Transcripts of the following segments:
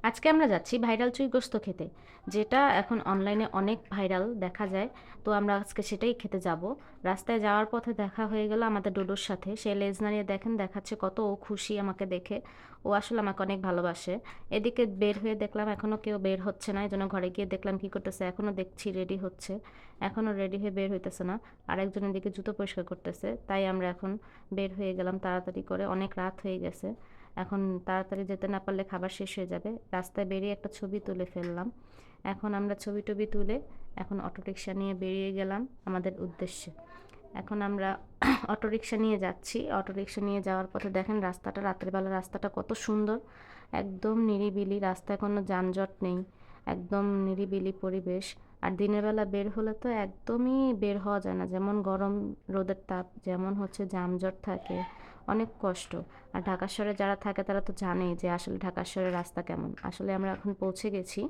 আজকে আমরা যাচ্ছি ভাইরাল চুই গোস্ত খেতে, যেটা এখন অনলাইনে অনেক ভাইরাল দেখা যায়। তো আমরা আজকে সেটাই খেতে যাব। রাস্তায় যাওয়ার পথে দেখা হয়ে গেল আমাদের ডোডোর সাথে। সে লেজ নাড়িয়ে দেখেন দেখাচ্ছে কত ও খুশি আমাকে দেখে। ও আসলে আমাকে অনেক ভালোবাসে। এদিকে বের হয়ে দেখলাম এখনও কেউ বের হচ্ছে না, এই জন্য ঘরে গিয়ে দেখলাম কী করতেছে। এখনও দেখছি রেডি হচ্ছে, এখনও রেডি হয়ে বের হইতেছে না। আরেকজন এদিকে জুতো পরিষ্কার করতেছে, তাই আমরা এখন বের হয়ে গেলাম তাড়াতাড়ি করে, অনেক রাত হয়ে গেছে। এখন তাড়াতাড়ি যেতে না পারলে খাবার শেষ হয়ে যাবে। রাস্তায় বেরিয়ে একটা ছবি তুলে ফেললাম। এখন আমরা ছবি টবি তুলে এখন অটোরিকশা নিয়ে বেরিয়ে গেলাম আমাদের উদ্দেশ্যে। এখন আমরা অটোরিকশা নিয়ে যাচ্ছি। অটোরিকশা নিয়ে যাওয়ার পথে দেখেন রাস্তাটা, রাত্রেবেলা রাস্তাটা কত সুন্দর, একদম নিরিবিলি, রাস্তায় কোনো যানজট নেই, একদম নিরিবিলি পরিবেশ। আর দিনের বেলা বের হলে তো একদমই বের হওয়া যায় না, যেমন গরম, রোদের তাপ, যেমন হচ্ছে যানজট থাকে, অনেক কষ্ট। আর ঢাকা শহরে যারা থাকে তারা তো জানেই যে আসলে ঢাকা শহরের রাস্তা কেমন। আসলে আমরা এখন পৌঁছে গেছি।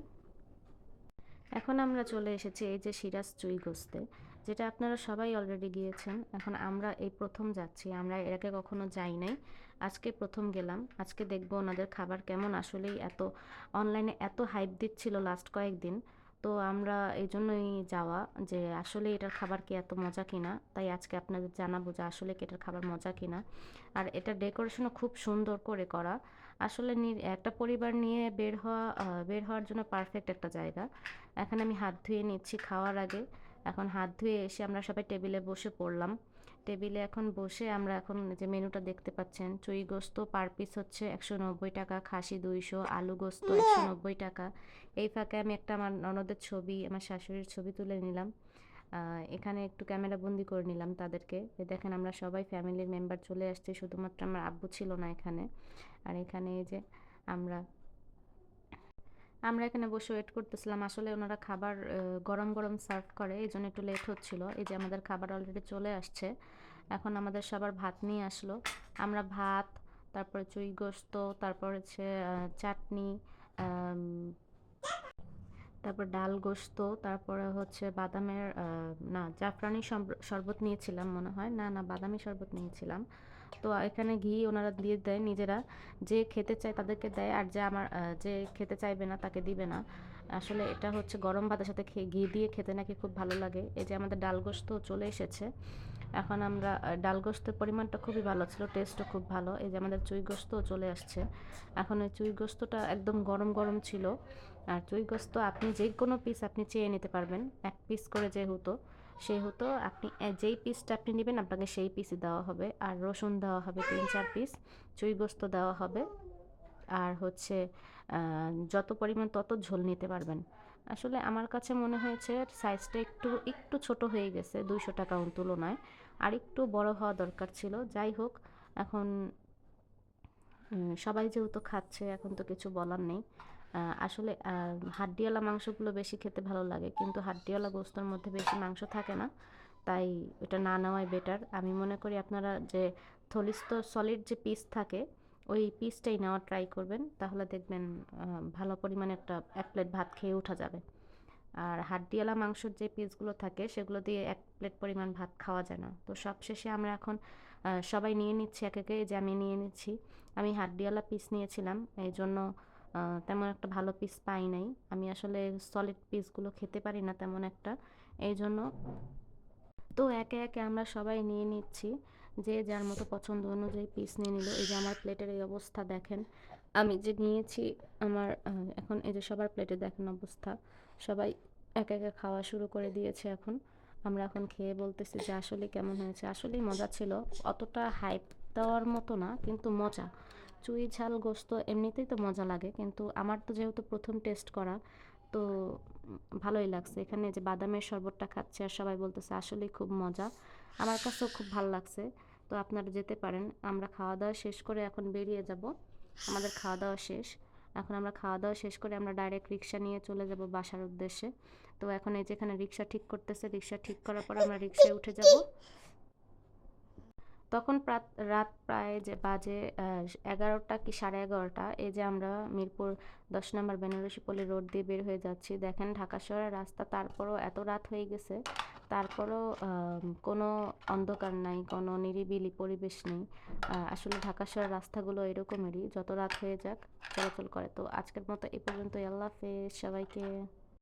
এখন আমরা চলে এসেছি এই যে সিরাজ চুই গোস্তে, যেটা আপনারা সবাই অলরেডি গিয়েছেন। এখন আমরা এই প্রথম যাচ্ছি, আমরা এর আগে কখনো যাই নাই, আজকে প্রথম গেলাম। আজকে দেখবো ওনাদের খাবার কেমন। আসলেই এত অনলাইনে এত হাইপ দিচ্ছিল লাস্ট কয়েকদিন, তো আমরা এই জন্যই যাওয়া, যে আসলে এটার খাবার কি এত মজা কিনা। তাই আজকে আপনাদের জানাবো যে আসলে কি এটার খাবার মজা কিনা। আর এটার ডেকোরেশনও খুব সুন্দর করে করা। আসলে একটা পরিবার নিয়ে বের হওয়ার জন্য পারফেক্ট একটা জায়গা। এখন আমি হাত ধুয়ে নিচ্ছি খাওয়ার আগে। এখন হাত ধুয়ে এসে আমরা সবাই টেবিলে বসে পড়লাম। টেবিলে এখন বসে আমরা এখন যে মেনুটা দেখতে পাচ্ছেন, চুই গোস্ত পার পিস হচ্ছে 190 টাকা, খাসি 200, আলু গোস্ত 190 টাকা। এই ফাঁকে আমি একটা আমার ননদের ছবি, আমার শাশুড়ির ছবি তুলে নিলাম। এখানে একটু ক্যামেরা বন্দি করে নিলাম তাদেরকে। দেখেন আমরা সবাই ফ্যামিলির মেম্বার চলে আসছি, শুধুমাত্র আমার আব্বু ছিল না এখানে। আর এখানে এই যে আমরা আমরা এখানে বসে ওয়েট করতেছিলাম। আসলে ওনারা খাবার গরম গরম সার্ভ করে, এই জন্য একটু লেট হচ্ছিল। এই যে আমাদের খাবার অলরেডি চলে আসছে। এখন আমাদের সবার ভাত নিয়ে আসলো। আমরা ভাত, তারপরে চুই গোস্ত, তারপর হচ্ছে চাটনি, আম, তারপর ডাল গোস্ত, তারপরে হচ্ছে বাদামের না জাফরানি শরবত নিয়েছিলাম মনে হয়, না না বাদামি শরবত নিয়েছিলাম। তো এখানে ঘি ওনারা দিয়ে দেয় নিজেরা, যে খেতে চায় তাদেরকে দেয়, আর যে খেতে চাইবে না তাকে দিবে না। আসলে এটা হচ্ছে গরম ভাতের সাথে ঘি দিয়ে খেতে নাকি খুব ভালো লাগে। এই যে আমাদের ডাল গোস্ত চলে এসেছে। এখন আমরা ডাল গোস্তের পরিমাণটা খুবই ভালো ছিল, টেস্টও খুব ভালো। এই যে আমাদের চুই গোস্তও চলে আসছে। এখন ওই চুই গোস্তটা একদম গরম গরম ছিল। আর চুই গোস্ত আপনি যে কোনো পিস আপনি চেয়ে নিতে পারবেন, এক পিস করে সেহেতু আপনি যেই পিসটা আপনি নেবেন আপনাকে সেই পিসই দেওয়া হবে। আর রসুন দেওয়া হবে 3-4 পিস, চুই গোস্ত দেওয়া হবে। আর হচ্ছে যত পরিমাণ তত ঝোল নিতে পারবেন। আসলে আমার কাছে মনে হয়েছে সাইজটা একটু একটু ছোট হয়ে গেছে 200 টাকা তুলনায়, আর একটু বড় হওয়া দরকার ছিল। যাই হোক, এখন সবাই যেহেতু খাচ্ছে এখন তো কিছু বলার নেই। আসলে হাড্ডিওয়ালা মাংসগুলো বেশি খেতে ভালো লাগে, কিন্তু হাড্ডিওয়ালা গোস্তর মধ্যে বেশি মাংস থাকে না, তাই এটা না নেওয়াই বেটার। আমি মনে করি আপনারা যে থলিস্থ সলিড যে পিস থাকে ওই পিসটাই নেওয়ার ট্রাই করবেন, তাহলে দেখবেন ভালো পরিমাণে এক প্লেট ভাত খেয়ে ওঠা যাবে। আর হাড্ডিওয়ালা মাংসের যে পিসগুলো থাকে সেগুলো দিয়ে এক প্লেট পরিমাণ ভাত খাওয়া যায় না। তো সবশেষে আমরা এখন সবাই নিয়ে নিচ্ছি এক একে। যে আমি নিয়ে নিচ্ছি, আমি হাড্ডিওয়ালা পিস নিয়েছিলাম, এই জন্য তেমন একটা ভালো পিস পাই নাই। আমি আসলে সলিড পিসগুলো খেতে পারি না তেমন একটা, এই জন্য। তো একে একে আমরা সবাই নিয়ে নিচ্ছি, যে যার মতো পছন্দ অনুযায়ী পিস নিয়ে নিল। এই যে আমার প্লেটের এই অবস্থা দেখেন, আমি যে নিয়েছি আমার এখন এই যে সবার প্লেটে দেখেন অবস্থা। সবাই একে একে খাওয়া শুরু করে দিয়েছে। এখন আমরা এখন খেয়ে বলতেছি যে আসলে কেমন হয়েছে। আসলেই মজা ছিল, অতটা হাইপ দেওয়ার মতো না, কিন্তু মজা। চুই ঝাল গোস্ত এমনিতেই তো মজা লাগে, কিন্তু আমার তো যেহেতু প্রথম টেস্ট করা, তো ভালোই লাগছে। এখানে যে বাদামের শরবতটা খাচ্ছে আর সবাই বলতেছে আসলেই খুব মজা। আমার কাছেও খুব ভালো লাগছে। তো আপনারা যেতে পারেন। আমরা খাওয়া দাওয়া শেষ করে এখন বেরিয়ে যাব। আমাদের খাওয়া দাওয়া শেষ। এখন আমরা খাওয়া দাওয়া শেষ করে আমরা ডাইরেক্ট রিক্সা নিয়ে চলে যাব বাসার উদ্দেশ্যে। তো এখন এই যেখানে রিক্সা ঠিক করতেছে, রিক্সা ঠিক করার পর আমরা রিক্সায় উঠে যাব। তখন রাত প্রায় যে বাজে 11টা কি 11:30। এই যে আমরা মিরপুর 10 নম্বর বেনারসি পল্লী রোড দিয়ে বের হয়ে যাচ্ছি। দেখেন ঢাকা শহরের রাস্তা, তারপরও এত রাত হয়ে গেছে, তারপরও কোনো অন্ধকার নাই, কোনো নিরিবিলি পরিবেশ নেই। আসলে ঢাকা শহরের রাস্তাগুলো এরকমেরই, যত রাত হয়ে যাক চলাচল করে। তো আজকের মতো এ পর্যন্তই। আল্লাহ হাফেজ সবাইকে।